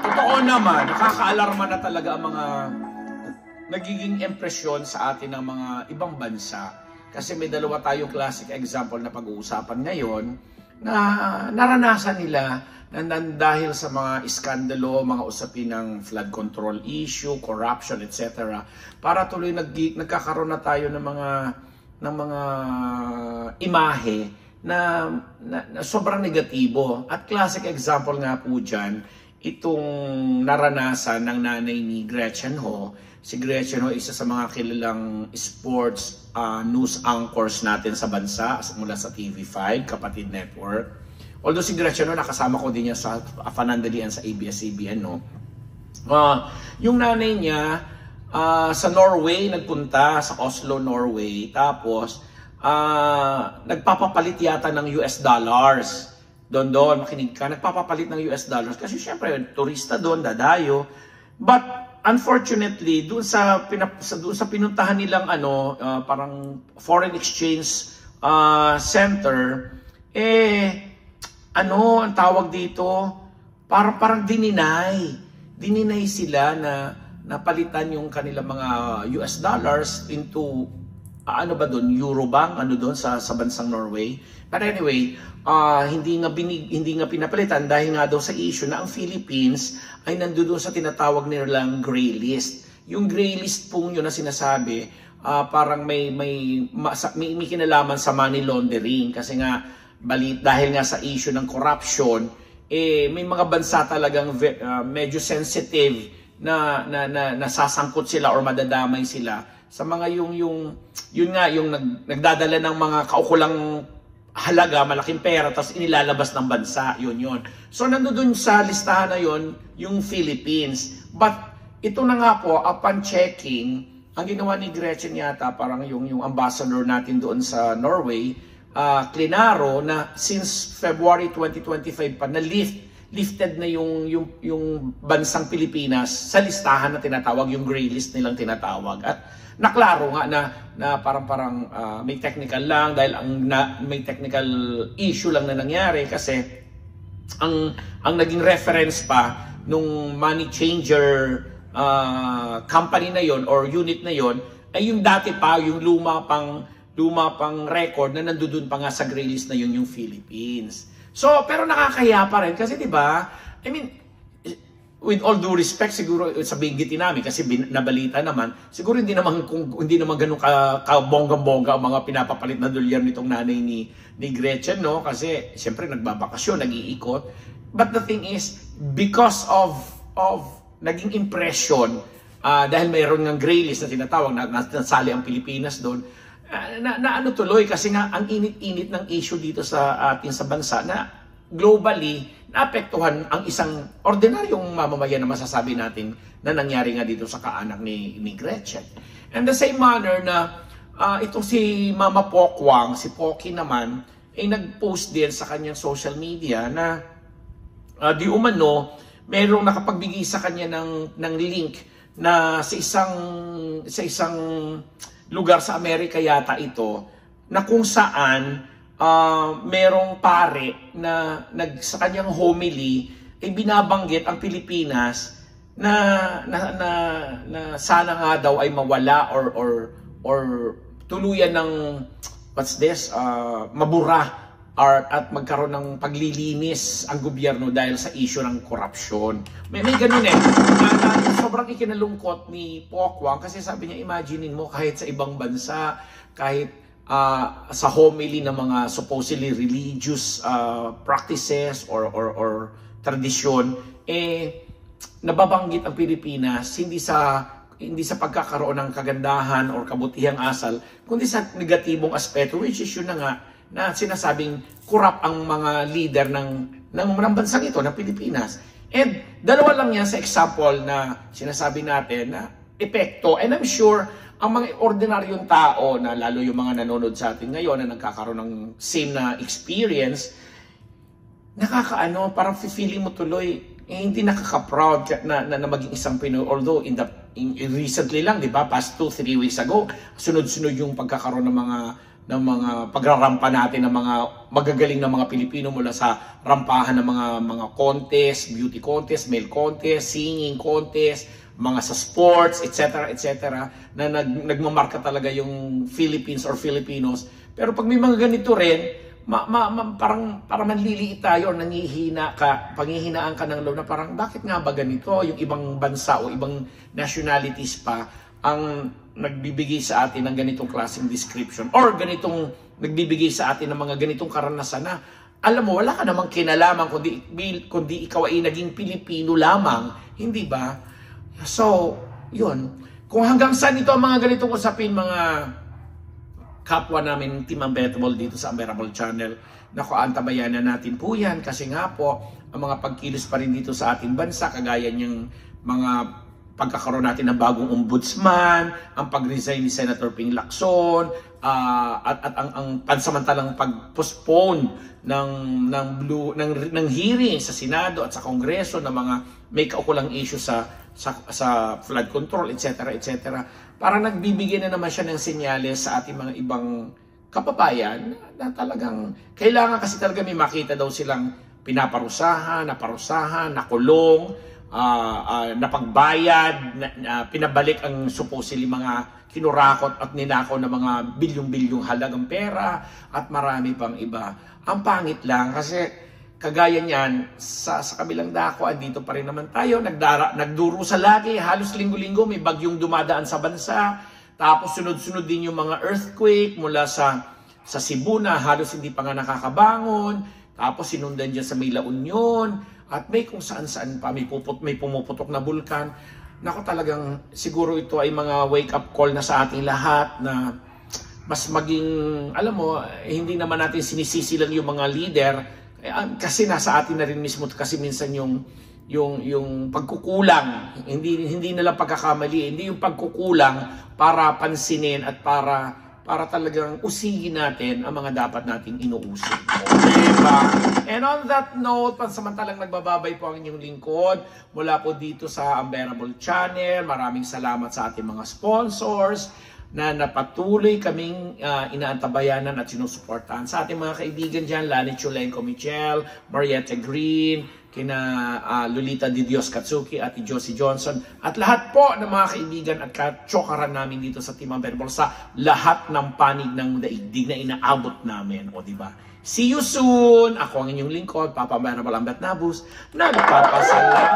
Totoo naman, nakakaalarma na talaga ang mga nagiging impresyon sa atin ng mga ibang bansa. Kasi may dalawa tayong classic example na pag-uusapan ngayon na naranasan nila na dahil sa mga iskandalo, mga usapin ng flood control issue, corruption, etc. Para tuloy nagkakaroon na tayo ng mga imahe na sobrang negatibo. At classic example nga po dyan, itong naranasan ng nanay ni Gretchen Ho. Si Gretchen Ho, isa sa mga kilalang sports news anchors natin sa bansa mula sa TV5, Kapatid Network. Although si Gretchen Ho, nakasama ko din niya sa panandalian sa ABS-CBN, no? Yung nanay niya, sa Norway, nagpunta sa Oslo, Norway. Tapos, nagpapapalit yata ng US dollars. Doon, makinig ka, nagpapapalit ng US dollars. Kasi syempre, turista doon, dadayo. But, unfortunately, doon sa pinuntahan nilang parang foreign exchange center, ang tawag dito, parang dininay sila na napalitan yung kanilang mga US dollars into euro bang doon sa bansang Norway. But anyway, hindi nga pinapalitan dahil nga daw sa issue na ang Philippines ay nandoon sa tinatawag nilang gray list. Yung gray list pong yun na sinasabi, parang may kinalaman sa money laundering kasi nga dahil nga sa issue ng corruption, may mga bansa talagang medyo sensitive na nasasangkot sila or madadamay sila sa mga yung nagdadala ng mga kaukulang halaga, malaking pera, tapos inilalabas ng bansa, yun. So nandoon sa listahan na yun, yung Philippines. But ito na nga po, upon checking, ang ginawa ni Gretchen yata, parang yung ambassador natin doon sa Norway, klinaro na since February 2025 pa, lifted na yung bansang Pilipinas sa listahan na tinatawag, yung gray list nilang tinatawag. At naklaro nga na parang may technical lang dahil may technical issue lang na nangyari kasi ang naging reference pa nung money changer company na yon or unit na yon ay yung dati pa, yung luma pang record na nandoon pa nga sa gray list na yun yung Philippines. So, pero nakakahiya pa rin kasi 'di ba? I mean, with all due respect, siguro sabihin namin kasi nabalita naman, siguro hindi naman ganun ka-bonggang-bongga ang mga pinapapalit na dolyar nitong nanay ni Gretchen, no? Kasi siyempre nagbabakasyon, nag-iikot. But the thing is, because of naging impression, dahil mayroon ng gray list na tinatawag, nasali ang Pilipinas doon, tuloy kasi nga ang init-init ng issue dito sa atin sa bansa na globally naapektuhan ang isang ordinaryong mamamayan na masasabi natin na nangyari nga dito sa kaanak ni Gretchen. And the same manner na itong si Mama Pokwang, si Poki naman, ay nag-post din sa kanyang social media na di umano merong nakapagbigay sa kanya ng link na sa isang lugar sa Amerika yata ito, na kung saan merong pare na sa kanyang homily ay binabanggit ang Pilipinas na sana nga daw ay mawala or tuluyan ng mabura at magkaroon ng paglilinis ang gobyerno dahil sa issue ng corruption. May ganun na sobrang ikinalungkot ni Pokwang kasi sabi niya, imaginein mo kahit sa ibang bansa, kahit sa homily ng mga supposedly religious practices or tradisyon, nababanggit ang Pilipinas hindi sa pagkakaroon ng kagandahan or kabutihang asal, kundi sa negatibong aspeto, which is yun na nga, na sinasabing corrupt ang mga leader ng bansang ito, ng Pilipinas. And dalawa lang yan sa example na sinasabi natin na epekto. And I'm sure, ang mga ordinaryong tao, na lalo yung mga nanonood sa atin ngayon na nagkakaroon ng same na experience, parang feeling mo tuloy, hindi nakaka-proud na maging isang Pinoy. Although recently lang, di ba, past 2-3 weeks ago, sunod-sunod yung pagkakaroon ng mga pagrarampa natin ng mga magagaling na mga Pilipino mula sa rampahan ng mga contest, beauty contest, male contest, singing contest, mga sa sports, etc. na nagmamarka talaga yung Philippines or Filipinos. Pero pag may mga ganito rin, parang manliliit tayo or panghihinaan ka ng loob na parang bakit nga ba ganito? Yung ibang bansa o ibang nationalities pa ang nagbibigay sa atin ng ganitong klaseng description or ganitong nagbibigay sa atin ng mga ganitong karanasan na alam mo, wala ka namang kinalaman kundi ikaw ay naging Pilipino lamang, hindi ba? So, yun. Kung hanggang saan ito ang mga ganitong usapin, mga kapwa namin Team Unbettable dito sa Unbearable Channel, naku, antabayanan natin po yan kasi nga po, ang mga pagkilos pa rin dito sa ating bansa, kagaya niyang mga pagkakaroon natin ng bagong ombudsman, ang pag-resign ni Senator Ping Lacson, at ang pansamantalang pag-postpone ng hearing sa Senado at sa Kongreso ng mga may kaukulang issue sa flood control, etc. Parang nagbibigay na naman siya ng senyales sa ating mga ibang kababayan na talagang kailangan kasi talaga may makita daw silang pinaparusahan, nakulong, napagbayad, pinabalik ang supposedly mga kinurakot at ninakaw na mga bilyong-bilyong halagang pera at marami pang iba. Ang pangit lang kasi kagaya niyan sa kabilang dako, dito pa rin naman tayo, nagdurusa lagi, halos linggo-linggo may bagyong dumadaan sa bansa, tapos sunod-sunod din yung mga earthquake mula sa Cebu na halos hindi pa nga nakakabangon, tapos sinundan dyan sa may La Union, at may kung saan-saan pa, may pumuputok na bulkan. Naku, talagang siguro ito ay mga wake-up call na sa ating lahat na mas maging, alam mo, hindi naman natin sinisisi lang yung mga leader, kasi nasa atin na rin mismo kasi minsan yung pagkukulang, hindi na lang pagkakamali, hindi yung pagkukulang para pansinin at para talagang usigin natin ang mga dapat nating inuusig. Diba? And on that note, pansamantalang nagbababay po ang inyong lingkod mula po dito sa Unbearable Channel. Maraming salamat sa ating mga sponsors na napatuloy kaming inaantabayanan at sinusuportahan. Sa ating mga kaibigan dyan, Lani Chulenko Michel, Marietta Green, kina Lolita Di Dios Katsuki, at Josie Johnson, at lahat po ng mga kaibigan at katsokaran namin dito sa Team Unbearable sa lahat ng panig ng daigdig na inaabot namin. O diba? See you soon! Ako ang inyong lingkod, Papa Unbearable Ambet Nabus, nagpapasalamat!